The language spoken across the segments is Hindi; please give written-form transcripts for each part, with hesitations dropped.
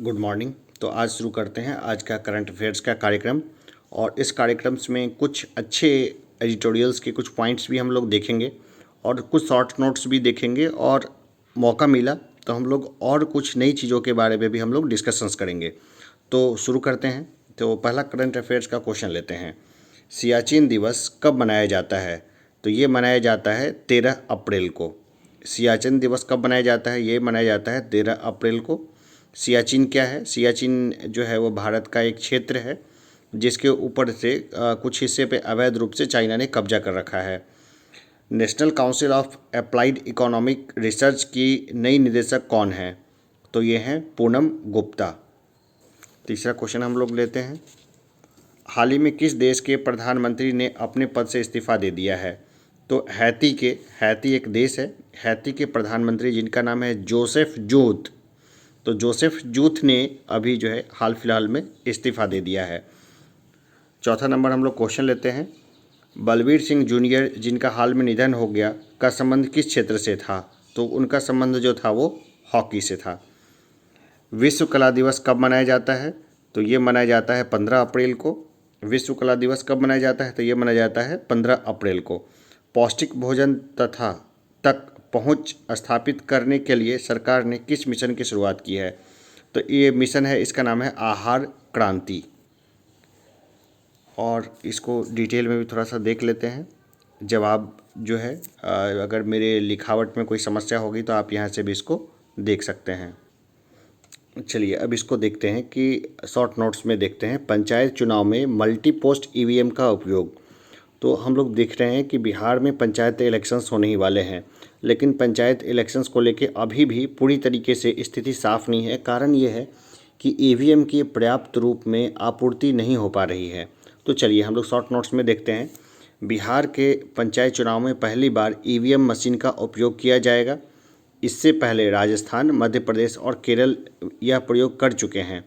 Good morning. तो आज शुरू करते हैं आज का करंट अफेयर्स का कार्यक्रम। और इस कार्यक्रम में कुछ अच्छे एडिटोरियल्स के कुछ पॉइंट्स भी हम लोग देखेंगे और कुछ शॉर्ट नोट्स भी देखेंगे, और मौका मिला तो हम लोग और कुछ नई चीज़ों के बारे में भी हम लोग डिस्कशंस करेंगे। तो शुरू करते हैं। तो पहला करंट अफेयर्स का क्वेश्चन लेते हैं। सियाचिन दिवस कब मनाया जाता है? तो ये मनाया जाता है 13 अप्रैल को। सियाचिन दिवस कब मनाया जाता है? ये मनाया जाता है 13 अप्रैल को। सियाचिन क्या है? सियाचिन जो है वो भारत का एक क्षेत्र है जिसके ऊपर से कुछ हिस्से पे अवैध रूप से चाइना ने कब्जा कर रखा है। National council of applied economic research की नई निदेशक कौन है? तो ये हैं पूनम गुप्ता। तीसरा क्वेश्चन हम लोग लेते हैं। हाल ही में किस देश के प्रधानमंत्री ने अपने पद से इस्तीफा दे दिया है? तो हैती एक देश है। हैती के प्रधानमंत्री जिनका नाम है जोसेफ जूथ। तो जोसेफ जूथ ने अभी जो है हाल फिलहाल में इस्तीफा दे दिया है। चौथा नंबर हम लोग क्वेश्चन लेते हैं। बलबीर सिंह जूनियर जिनका हाल में निधन हो गया का संबंध किस क्षेत्र से था? तो उनका संबंध जो था वो हॉकी से था। विश्व कला दिवस कब मनाया जाता है? तो ये मनाया जाता है 15 अप्रैल को। विश्व कला दिवस कब मनाया जाता है? तो ये मनाया जाता है 15 अप्रैल को। पौष्टिक भोजन तथा तक पहुंच स्थापित करने के लिए सरकार ने किस मिशन की शुरुआत की है? तो ये मिशन है, इसका नाम है आहार क्रांति। और इसको डिटेल में भी थोड़ा सा देख लेते हैं। जवाब जो है अगर मेरे लिखावट में कोई समस्या होगी तो आप यहाँ से भी इसको देख सकते हैं। चलिए अब इसको देखते हैं कि शॉर्ट नोट्स में देखते हैं। पंचायत चुनाव में मल्टी पोस्ट ईवीएम का उपयोग। तो हम लोग देख रहे हैं कि बिहार में पंचायत इलेक्शंस होने ही वाले हैं, लेकिन पंचायत इलेक्शंस को लेके अभी भी पूरी तरीके से स्थिति साफ नहीं है। कारण ये है कि ईवीएम की पर्याप्त रूप में आपूर्ति नहीं हो पा रही है। तो चलिए हम लोग शॉर्ट नोट्स में देखते हैं। बिहार के पंचायत चुनाव में पहली बार ईवीएम मशीन का उपयोग किया जाएगा। इससे पहले राजस्थान, मध्य प्रदेश और केरल यह प्रयोग कर चुके हैं।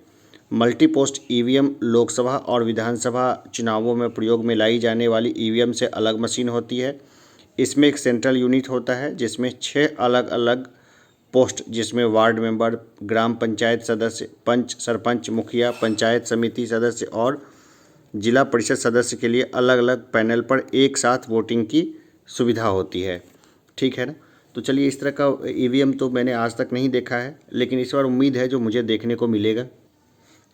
मल्टी पोस्ट ईवीएम लोकसभा और विधानसभा चुनावों में प्रयोग में लाई जाने वाली ईवीएम से अलग मशीन होती है। इसमें एक सेंट्रल यूनिट होता है जिसमें 6 अलग अलग पोस्ट, जिसमें वार्ड मेंबर, ग्राम पंचायत सदस्य, पंच, सरपंच, मुखिया, पंचायत समिति सदस्य और जिला परिषद सदस्य के लिए अलग अलग पैनल पर एक साथ वोटिंग की सुविधा होती है। ठीक है ना? तो चलिए, इस तरह का ईवीएम तो मैंने आज तक नहीं देखा है, लेकिन इस बार उम्मीद है जो मुझे देखने को मिलेगा।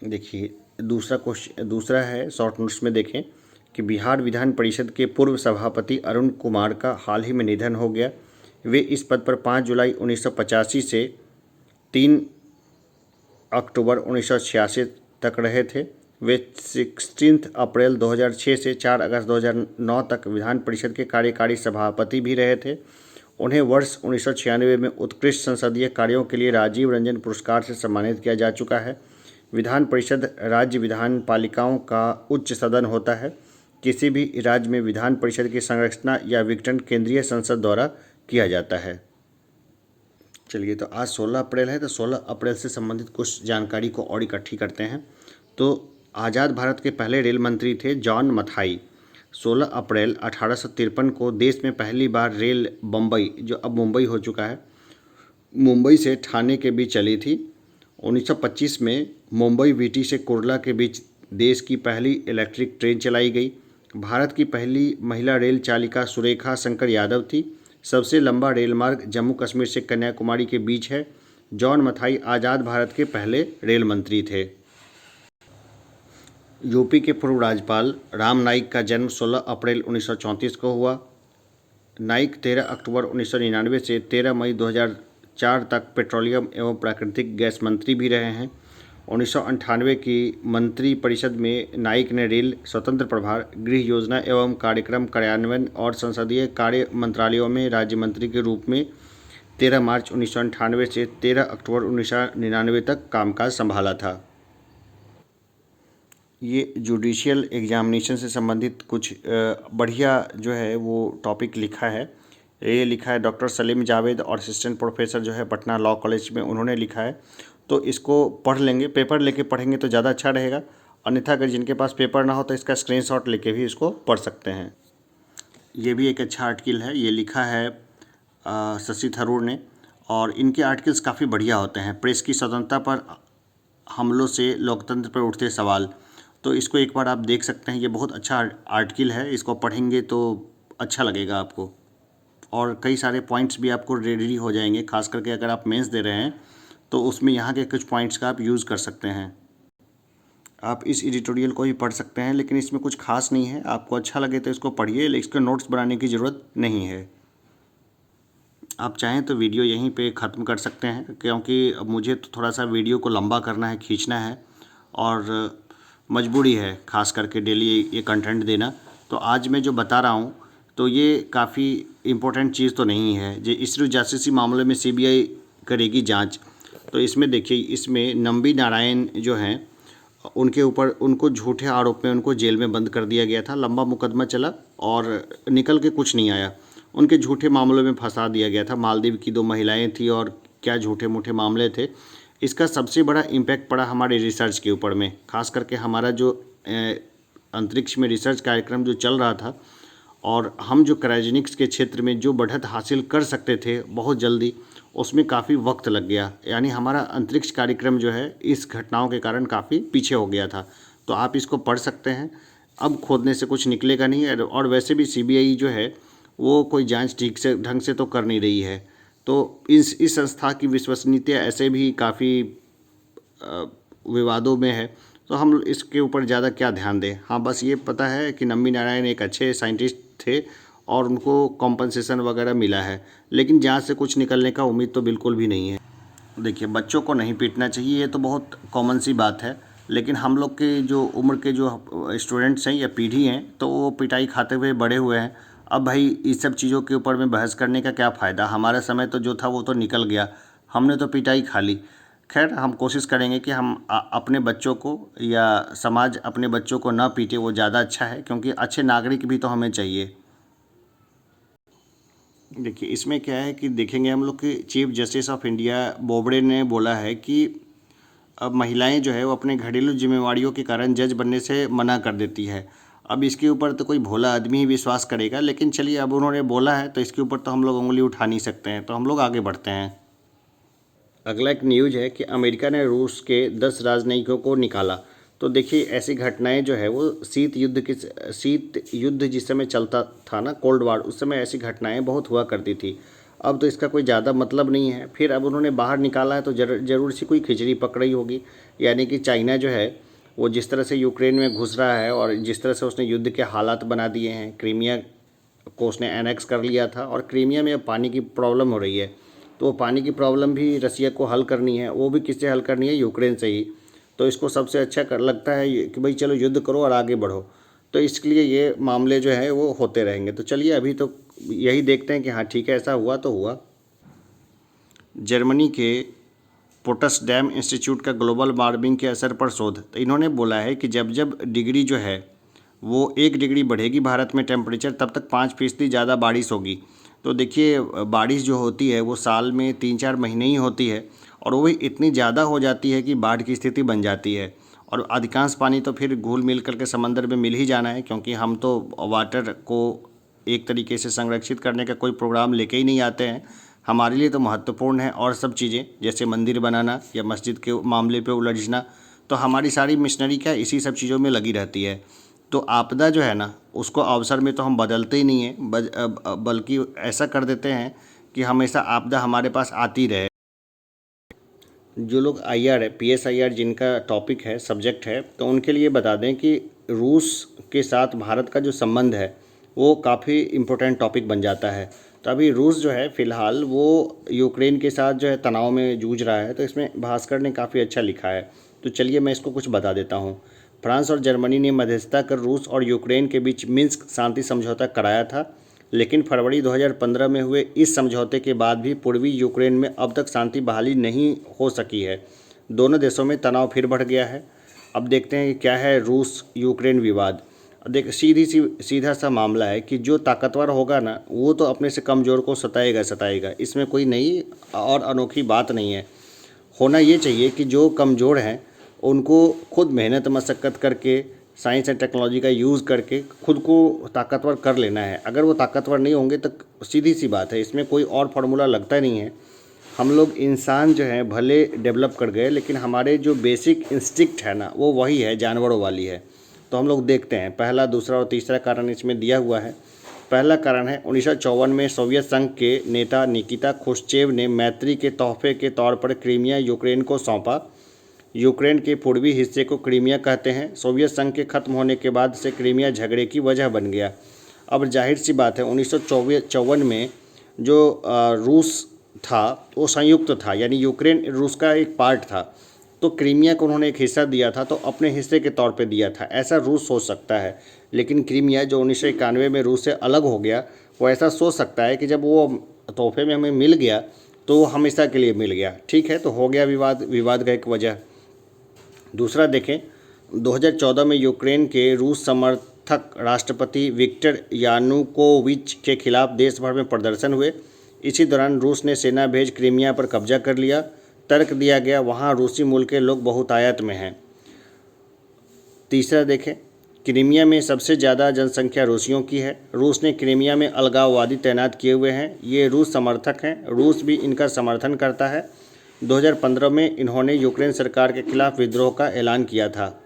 देखिए दूसरा है शॉर्ट नोट्स में देखें कि बिहार विधान परिषद के पूर्व सभापति अरुण कुमार का हाल ही में निधन हो गया। वे इस पद पर 5 जुलाई 1985 से 3 अक्टूबर 1986 तक रहे थे। वे 16 अप्रैल 2006 से 4 अगस्त 2009 तक विधान परिषद के कार्यकारी सभापति भी रहे थे। उन्हें वर्ष 1996 में उत्कृष्ट संसदीय कार्यों के लिए राजीव रंजन पुरस्कार से सम्मानित किया जा चुका है। विधान परिषद राज्य विधान पालिकाओं का उच्च सदन होता है। किसी भी राज्य में विधान परिषद की संरचना या विघटन केंद्रीय संसद द्वारा किया जाता है। चलिए, तो आज 16 अप्रैल है, तो 16 अप्रैल से संबंधित कुछ जानकारी को और इकट्ठी करते हैं। तो आज़ाद भारत के पहले रेल मंत्री थे जॉन मथाई। 16 अप्रैल 1853 को देश में पहली बार रेल बम्बई, जो अब मुंबई हो चुका है, मुंबई से ठाणे के बीच चली थी। 1925 में मुंबई वीटी से कुर्ला के बीच देश की पहली इलेक्ट्रिक ट्रेन चलाई गई। भारत की पहली महिला रेल चालिका सुरेखा शंकर यादव थी। सबसे लंबा रेल मार्ग जम्मू कश्मीर से कन्याकुमारी के बीच है। जॉन मथाई आज़ाद भारत के पहले रेल मंत्री थे। यूपी के पूर्व राज्यपाल राम नाईक का जन्म 16 अप्रैल 1934 को हुआ। नाईक 13 अक्टूबर 1999 से 13 मई 2004 तक पेट्रोलियम एवं प्राकृतिक गैस मंत्री भी रहे हैं। 1998 की मंत्री परिषद में नाईक ने रेल, स्वतंत्र प्रभार, गृह योजना एवं कार्यक्रम कार्यान्वयन और संसदीय कार्य मंत्रालयों में राज्य मंत्री के रूप में 13 मार्च 1998 से 13 अक्टूबर 1999 तक कामकाज संभाला था। ये जुडिशियल एग्जामिनेशन से संबंधित कुछ बढ़िया जो है वो टॉपिक लिखा है। ये लिखा है डॉक्टर सलीम जावेद और असिस्टेंट प्रोफेसर जो है पटना लॉ कॉलेज में, उन्होंने लिखा है। तो इसको पढ़ लेंगे, पेपर लेके पढ़ेंगे तो ज़्यादा अच्छा रहेगा। अन्यथा अगर जिनके पास पेपर ना हो तो इसका स्क्रीनशॉट लेके भी इसको पढ़ सकते हैं। ये भी एक अच्छा आर्टिकल है, ये लिखा है शशि थरूर ने, और इनके आर्टिकल्स काफ़ी बढ़िया होते हैं। प्रेस की स्वतंत्रता पर हमलों से लोकतंत्र पर उठते सवाल। तो इसको एक बार आप देख सकते हैं, ये बहुत अच्छा आर्टिकल है, इसको पढ़ेंगे तो अच्छा लगेगा आपको और कई सारे पॉइंट्स भी आपको रेडी हो जाएंगे। खास करके अगर आप मेंस दे रहे हैं तो उसमें यहाँ के कुछ पॉइंट्स का आप यूज़ कर सकते हैं। आप इस एडिटोरियल को ही पढ़ सकते हैं, लेकिन इसमें कुछ खास नहीं है। आपको अच्छा लगे तो इसको पढ़िए, लेकिन इसके नोट्स बनाने की ज़रूरत नहीं है। आप चाहें तो वीडियो यहीं पे ख़त्म कर सकते हैं, क्योंकि मुझे तो थोड़ा सा वीडियो को लंबा करना है, खींचना है और मजबूरी है खास करके डेली ये कंटेंट देना। तो आज मैं जो बता रहा हूँ तो ये काफ़ी इम्पोर्टेंट चीज़ तो नहीं है। जो इसरो जासूसी मामले में सीबीआई करेगी जांच, तो इसमें देखिए, इसमें नंबी नारायण जो हैं उनके ऊपर, उनको झूठे आरोप में उनको जेल में बंद कर दिया गया था। लंबा मुकदमा चला और निकल के कुछ नहीं आया। उनके झूठे मामलों में फंसा दिया गया था। मालदीव की 2 महिलाएं थी और क्या झूठे मूठे मामले थे। इसका सबसे बड़ा इम्पैक्ट पड़ा हमारे रिसर्च के ऊपर में, खास करके हमारा जो अंतरिक्ष में रिसर्च कार्यक्रम जो चल रहा था और हम जो क्रायोजेनिक्स के क्षेत्र में जो बढ़त हासिल कर सकते थे बहुत जल्दी, उसमें काफ़ी वक्त लग गया। यानी हमारा अंतरिक्ष कार्यक्रम जो है इस घटनाओं के कारण काफ़ी पीछे हो गया था। तो आप इसको पढ़ सकते हैं। अब खोदने से कुछ निकलेगा नहीं है, और वैसे भी सीबीआई जो है वो कोई जांच ठीक से ढंग से तो कर नहीं रही है। तो इस संस्था की विश्वसनीयता ऐसे भी काफ़ी विवादों में है। तो हम इसके ऊपर ज़्यादा क्या ध्यान दें। हाँ, बस ये पता है कि नंबी नारायण एक अच्छे साइंटिस्ट थे और उनको कॉम्पनसेशन वगैरह मिला है, लेकिन जांच से कुछ निकलने का उम्मीद तो बिल्कुल भी नहीं है। देखिए, बच्चों को नहीं पीटना चाहिए, ये तो बहुत कॉमन सी बात है, लेकिन हम लोग के जो उम्र के जो स्टूडेंट्स हैं या पीढ़ी हैं, तो वो पिटाई खाते हुए बड़े हुए हैं। अब भाई इस सब चीज़ों के ऊपर में बहस करने का क्या फ़ायदा। हमारा समय तो जो था वो तो निकल गया, हमने तो पिटाई खा ली। खैर, हम कोशिश करेंगे कि हम अपने बच्चों को या समाज अपने बच्चों को ना पीटे, वो ज़्यादा अच्छा है, क्योंकि अच्छे नागरिक भी तो हमें चाहिए। देखिए, इसमें क्या है कि देखेंगे हम लोग कि chief justice of India Bobde ने बोला है कि अब महिलाएं जो है वो अपने घरेलू जिम्मेवारियों के कारण जज बनने से मना कर देती है। अब इसके ऊपर तो कोई भोला आदमी ही विश्वास करेगा, लेकिन चलिए, अब उन्होंने बोला है तो इसके ऊपर तो हम लोग उंगली उठा नहीं सकते हैं, तो हम लोग आगे बढ़ते हैं। अगला एक न्यूज़ है कि अमेरिका ने रूस के 10 राजनयिकों को निकाला। तो देखिए, ऐसी घटनाएं जो है वो शीत युद्ध जिस समय चलता था ना, कोल्ड वार, उस समय ऐसी घटनाएं बहुत हुआ करती थी। अब तो इसका कोई ज़्यादा मतलब नहीं है। फिर अब उन्होंने बाहर निकाला है तो जरूर सी कोई खिचड़ी पकड़ी होगी। यानी कि चाइना जो है वो जिस तरह से यूक्रेन में घुस रहा है और जिस तरह से उसने युद्ध के हालात बना दिए हैं, क्रीमिया को उसने एनेक्स कर लिया था और क्रीमिया में अब पानी की प्रॉब्लम हो रही है। तो वो पानी की प्रॉब्लम भी रसिया को हल करनी है। वो भी किससे हल करनी है? यूक्रेन से ही। तो इसको सबसे अच्छा लगता है कि भाई चलो युद्ध करो और आगे बढ़ो। तो इसके लिए ये मामले जो है वो होते रहेंगे। तो चलिए, अभी तो यही देखते हैं कि हाँ ठीक है, ऐसा हुआ तो हुआ। जर्मनी के पोट्सडैम इंस्टीट्यूट का ग्लोबल वार्मिंग के असर पर शोध। तो इन्होंने बोला है कि जब जब डिग्री जो है वो 1 डिग्री बढ़ेगी भारत में टेम्परेचर, तब तक 5% ज़्यादा बारिश होगी। तो देखिए, बारिश जो होती है वो साल में 3-4 महीने ही होती है, और वो भी इतनी ज़्यादा हो जाती है कि बाढ़ की स्थिति बन जाती है। और अधिकांश पानी तो फिर घुल मिल करके समंदर में मिल ही जाना है, क्योंकि हम तो वाटर को एक तरीके से संरक्षित करने का कोई प्रोग्राम लेके ही नहीं आते हैं। हमारे लिए तो महत्वपूर्ण है और सब चीज़ें, जैसे मंदिर बनाना या मस्जिद के मामले पे उलझना, तो हमारी सारी मिशनरी क्या इसी सब चीज़ों में लगी रहती है। तो आपदा जो है ना, उसको अवसर में तो हम बदलते ही नहीं हैं, बल्कि ऐसा कर देते हैं कि हमेशा आपदा हमारे पास आती रहे। जो लोग आईआर है, पीएसआईआर जिनका टॉपिक है, सब्जेक्ट है, तो उनके लिए बता दें कि रूस के साथ भारत का जो संबंध है वो काफ़ी इम्पोर्टेंट टॉपिक बन जाता है। तो अभी रूस जो है फ़िलहाल वो यूक्रेन के साथ जो है तनाव में जूझ रहा है। तो इसमें भास्कर ने काफ़ी अच्छा लिखा है। तो चलिए मैं इसको कुछ बता देता हूँ। फ्रांस और जर्मनी ने मध्यस्थता कर रूस और यूक्रेन के बीच मिन्स्क शांति समझौता कराया था, लेकिन फरवरी 2015 में हुए इस समझौते के बाद भी पूर्वी यूक्रेन में अब तक शांति बहाली नहीं हो सकी है। दोनों देशों में तनाव फिर बढ़ गया है। अब देखते हैं कि क्या है रूस यूक्रेन विवाद। देख, सीधा सा मामला है कि जो ताकतवर होगा ना, वो तो अपने से कमज़ोर को सताएगा। इसमें कोई नई और अनोखी बात नहीं है। होना ये चाहिए कि जो कमज़ोर हैं उनको खुद मेहनत मशक्क़त करके, साइंस एंड टेक्नोलॉजी का यूज़ करके खुद को ताकतवर कर लेना है। अगर वो ताकतवर नहीं होंगे तो सीधी सी बात है, इसमें कोई और फार्मूला लगता नहीं है। हम लोग इंसान जो है भले डेवलप कर गए, लेकिन हमारे जो बेसिक इंस्टिक्ट है ना, वो वही है, जानवरों वाली है। तो हम लोग देखते हैं पहला, दूसरा और तीसरा कारण इसमें दिया हुआ है। पहला कारण है 1954 में सोवियत संघ के नेता निकिता क्रुश्चेव ने मैत्री के तोहफे के तौर पर क्रीमिया यूक्रेन को सौंपा। यूक्रेन के पूर्वी हिस्से को क्रीमिया कहते हैं। सोवियत संघ के खत्म होने के बाद से क्रीमिया झगड़े की वजह बन गया। अब जाहिर सी बात है 1954 में जो रूस था वो संयुक्त था, यानी यूक्रेन रूस का एक पार्ट था। तो क्रीमिया को उन्होंने एक हिस्सा दिया था, तो अपने हिस्से के तौर पे दिया था, ऐसा रूस सोच सकता है। लेकिन क्रीमिया जो 1991 में रूस से अलग हो गया, वो ऐसा सोच सकता है कि जब वो तोहफे में हमें मिल गया तो वो हमेशा के लिए मिल गया। ठीक है, तो हो गया विवाद, विवाद का एक वजह। दूसरा देखें, 2014 में यूक्रेन के रूस समर्थक राष्ट्रपति विक्टर यानुकोविच के खिलाफ देश भर में प्रदर्शन हुए। इसी दौरान रूस ने सेना भेज क्रीमिया पर कब्जा कर लिया। तर्क दिया गया वहाँ रूसी मूल के लोग बहुतायत में हैं। तीसरा देखें, क्रीमिया में सबसे ज़्यादा जनसंख्या रूसियों की है। रूस ने क्रीमिया में अलगाववादी तैनात किए हुए हैं। ये रूस समर्थक हैं, रूस भी इनका समर्थन करता है। 2015 में इन्होंने यूक्रेन सरकार के खिलाफ विद्रोह का ऐलान किया था।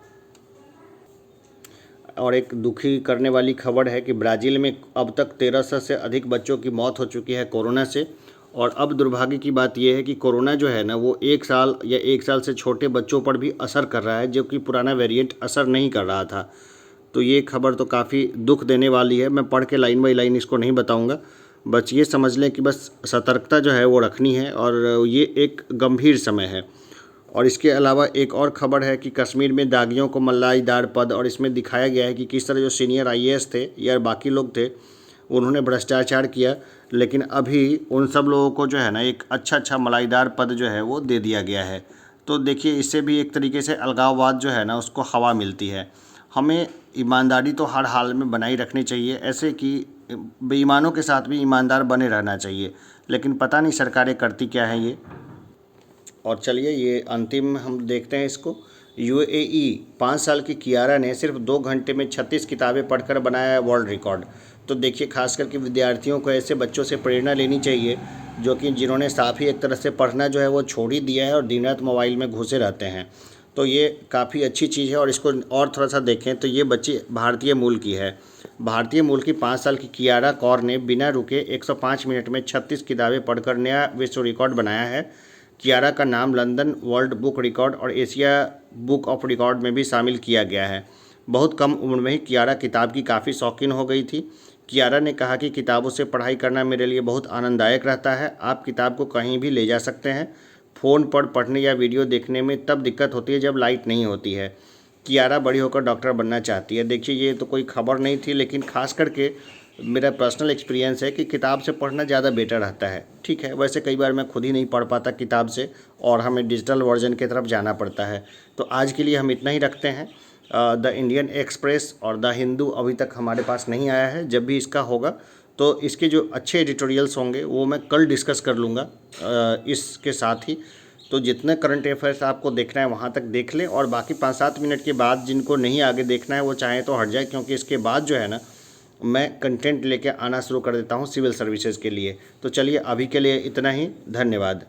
और एक दुखी करने वाली खबर है कि ब्राज़ील में अब तक 1300 से अधिक बच्चों की मौत हो चुकी है कोरोना से। और अब दुर्भाग्य की बात यह है कि कोरोना जो है ना, वो 1 साल या 1 साल से छोटे बच्चों पर भी असर कर रहा है, जो कि पुराना वेरिएंट असर नहीं कर रहा था। तो ये खबर तो काफ़ी दुख देने वाली है। मैं पढ़ के लाइन बाई लाइन इसको नहीं बताऊंगा, बस ये समझ लें कि बस सतर्कता जो है वो रखनी है, और ये एक गंभीर समय है। और इसके अलावा एक और खबर है कि कश्मीर में दागियों को मल्लाईदार पद, और इसमें दिखाया गया है कि किस तरह जो सीनियर आईएएस थे या बाकी लोग थे, उन्होंने भ्रष्टाचार किया। लेकिन अभी उन सब लोगों को जो है ना एक अच्छा मलाईदार पद जो है वो दे दिया गया है। तो देखिए, इससे भी एक तरीके से अलगाववाद जो है ना उसको हवा मिलती है। हमें ईमानदारी तो हर हाल में बनाई रखनी चाहिए, ऐसे कि बेईमानों के साथ भी ईमानदार बने रहना चाहिए। लेकिन पता नहीं सरकारें करती क्या है ये। और चलिए ये अंतिम हम देखते हैं इसको। यूएई 5 साल की कियारा ने सिर्फ 2 घंटे में 36 किताबें पढ़कर बनाया है वर्ल्ड रिकॉर्ड। तो देखिए, खास करके विद्यार्थियों को ऐसे बच्चों से प्रेरणा लेनी चाहिए, जो कि जिन्होंने साफ ही एक तरह से पढ़ना जो है वो छोड़ ही दिया है और दिन रात मोबाइल में घुसे रहते हैं। तो ये काफ़ी अच्छी चीज़ है। और इसको और थोड़ा सा देखें तो ये बच्ची भारतीय मूल की है। भारतीय मूल की 5 साल की कियारा कौर ने बिना रुके 105 मिनट में 36 किताबें पढ़कर नया विश्व रिकॉर्ड बनाया है। कियारा का नाम लंदन वर्ल्ड बुक रिकॉर्ड और एशिया बुक ऑफ रिकॉर्ड में भी शामिल किया गया है। बहुत कम उम्र में ही कियारा किताब की काफ़ी शौकीन हो गई थी। कियारा ने कहा कि किताबों से पढ़ाई करना मेरे लिए बहुत आनंददायक रहता है। आप किताब को कहीं भी ले जा सकते हैं। फ़ोन पर पढ़ने या वीडियो देखने में तब दिक्कत होती है जब लाइट नहीं होती है। कियारा बड़ी होकर डॉक्टर बनना चाहती है। देखिए, ये तो कोई खबर नहीं थी, लेकिन खास करके मेरा पर्सनल एक्सपीरियंस है कि किताब से पढ़ना ज़्यादा बेटर रहता है। ठीक है, वैसे कई बार मैं खुद ही नहीं पढ़ पाता किताब से, और हमें डिजिटल वर्जन की तरफ जाना पड़ता है। तो आज के लिए हम इतना ही रखते हैं। द इंडियन एक्सप्रेस और द हिंदू अभी तक हमारे पास नहीं आया है। जब भी इसका होगा तो इसके जो अच्छे एडिटोरियल्स होंगे वो मैं कल डिस्कस कर लूँगा इसके साथ ही। तो जितने करंट अफेयर्स आपको देखना है वहाँ तक देख लें, और बाकी 5-7 मिनट के बाद जिनको नहीं आगे देखना है वो चाहे तो हट जाए, क्योंकि इसके बाद जो है ना मैं कंटेंट लेके आना शुरू कर देता हूँ सिविल सर्विसेज के लिए। तो चलिए, अभी के लिए इतना ही। धन्यवाद।